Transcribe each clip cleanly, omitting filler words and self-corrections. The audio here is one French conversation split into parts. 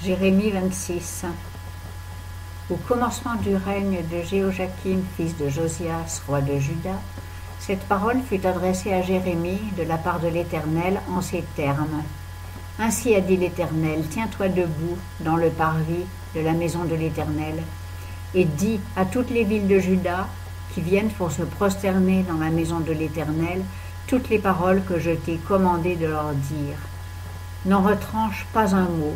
Jérémie 26. Au commencement du règne de Jéhoiakim, fils de Josias, roi de Juda, cette parole fut adressée à Jérémie de la part de l'Éternel en ces termes. Ainsi a dit l'Éternel, tiens-toi debout dans le parvis de la maison de l'Éternel, et dis à toutes les villes de Juda qui viennent pour se prosterner dans la maison de l'Éternel toutes les paroles que je t'ai commandé de leur dire. N'en retranche pas un mot.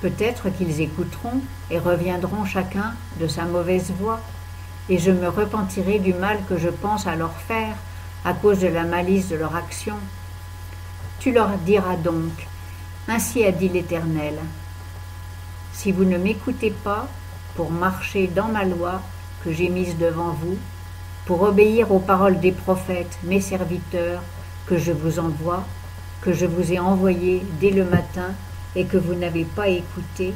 Peut-être qu'ils écouteront et reviendront chacun de sa mauvaise voie, et je me repentirai du mal que je pense à leur faire à cause de la malice de leur action. Tu leur diras donc, ainsi a dit l'Éternel, si vous ne m'écoutez pas pour marcher dans ma loi que j'ai mise devant vous, pour obéir aux paroles des prophètes, mes serviteurs, que je vous envoie, que je vous ai envoyés dès le matin et que vous n'avez pas écouté,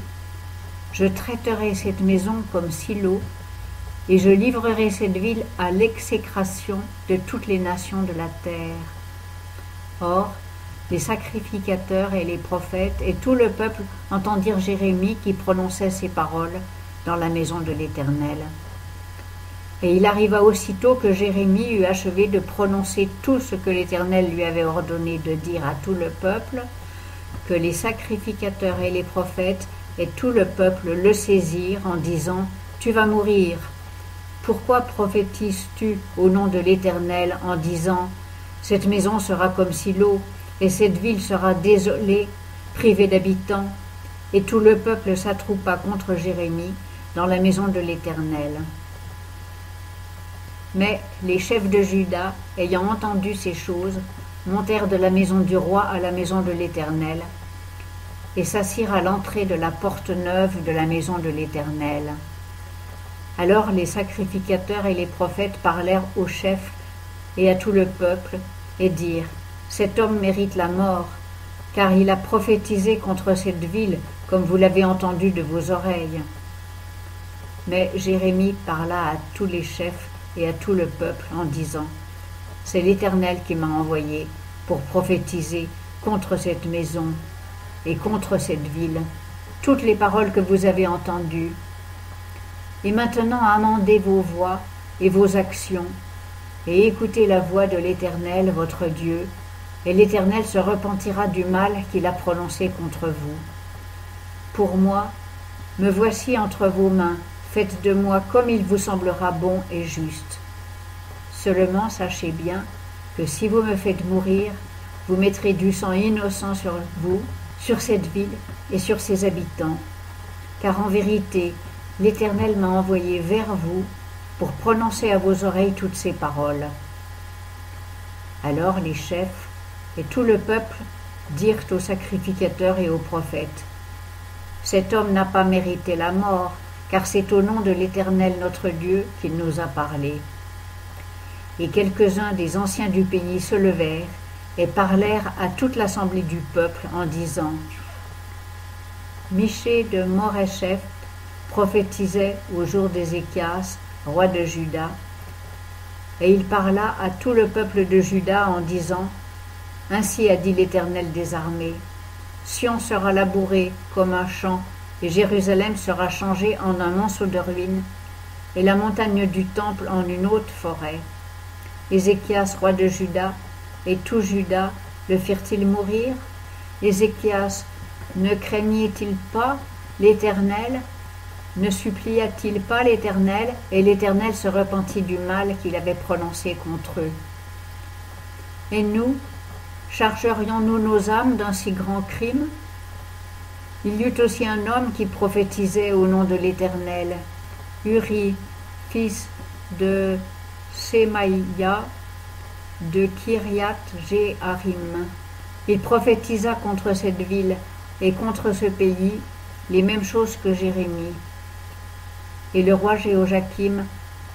je traiterai cette maison comme Silo, et je livrerai cette ville à l'exécration de toutes les nations de la terre. Or, les sacrificateurs et les prophètes et tout le peuple entendirent Jérémie qui prononçait ces paroles dans la maison de l'Éternel. Et il arriva aussitôt que Jérémie eut achevé de prononcer tout ce que l'Éternel lui avait ordonné de dire à tout le peuple, que les sacrificateurs et les prophètes et tout le peuple le saisirent en disant « Tu vas mourir ». Pourquoi prophétises-tu au nom de l'Éternel en disant « Cette maison sera comme Silo, et cette ville sera désolée, privée d'habitants ». Et tout le peuple s'attroupa contre Jérémie dans la maison de l'Éternel. Mais les chefs de Juda, ayant entendu ces choses, montèrent de la maison du roi à la maison de l'Éternel, et s'assirent à l'entrée de la porte neuve de la maison de l'Éternel. Alors les sacrificateurs et les prophètes parlèrent aux chefs et à tout le peuple, et dirent, « Cet homme mérite la mort, car il a prophétisé contre cette ville, comme vous l'avez entendu de vos oreilles. » Mais Jérémie parla à tous les chefs et à tout le peuple en disant, « C'est l'Éternel qui m'a envoyé pour prophétiser contre cette maison et contre cette ville, toutes les paroles que vous avez entendues. Et maintenant amendez vos voies et vos actions, et écoutez la voix de l'Éternel, votre Dieu, et l'Éternel se repentira du mal qu'il a prononcé contre vous. Pour moi, me voici entre vos mains, faites de moi comme il vous semblera bon et juste. Seulement sachez bien que si vous me faites mourir, vous mettrez du sang innocent sur vous, sur cette ville et sur ses habitants. Car en vérité, l'Éternel m'a envoyé vers vous pour prononcer à vos oreilles toutes ces paroles. » Alors les chefs et tout le peuple dirent aux sacrificateurs et aux prophètes, « Cet homme n'a pas mérité la mort, car c'est au nom de l'Éternel notre Dieu qu'il nous a parlé. » Et quelques-uns des anciens du pays se levèrent et parlèrent à toute l'assemblée du peuple en disant, « Michée de Morécheph prophétisait au jour d'Ézéchias, roi de Juda, et il parla à tout le peuple de Juda en disant, « Ainsi a dit l'Éternel des armées, Sion sera labouré comme un champ, et Jérusalem sera changée en un monceau de ruines, et la montagne du temple en une haute forêt. Ézéchias, roi de Juda, et tout Juda le firent-ils mourir? Ézéchias ne craignait-il pas l'Éternel? Ne supplia-t-il pas l'Éternel? Et l'Éternel se repentit du mal qu'il avait prononcé contre eux. Et nous, chargerions-nous nos âmes d'un si grand crime? Il y eut aussi un homme qui prophétisait au nom de l'Éternel, Uri, fils de Sémaïa, de Kiriath-Jéarim. Il prophétisa contre cette ville et contre ce pays les mêmes choses que Jérémie. Et le roi Jéhoiakim,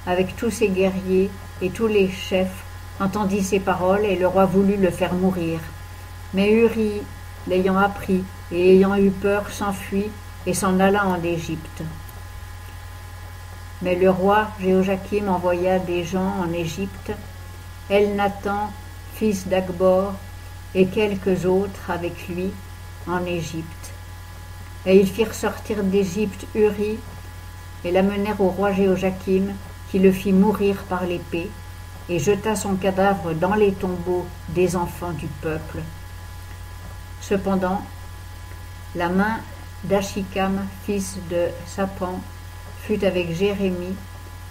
avec tous ses guerriers et tous les chefs, entendit ces paroles, et le roi voulut le faire mourir. Mais Uri, l'ayant appris et ayant eu peur, s'enfuit et s'en alla en Égypte. Mais le roi Jéhoiakim envoya des gens en Égypte, Elnathan, fils d'Akbor, et quelques autres avec lui en Égypte. Et ils firent sortir d'Égypte Uri, et l'amenèrent au roi Jéhoiakim, qui le fit mourir par l'épée, et jeta son cadavre dans les tombeaux des enfants du peuple. Cependant, la main d'Achikam, fils de Saphan, fut avec Jérémie,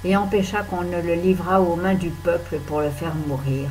et empêcha qu'on ne le livrât aux mains du peuple pour le faire mourir.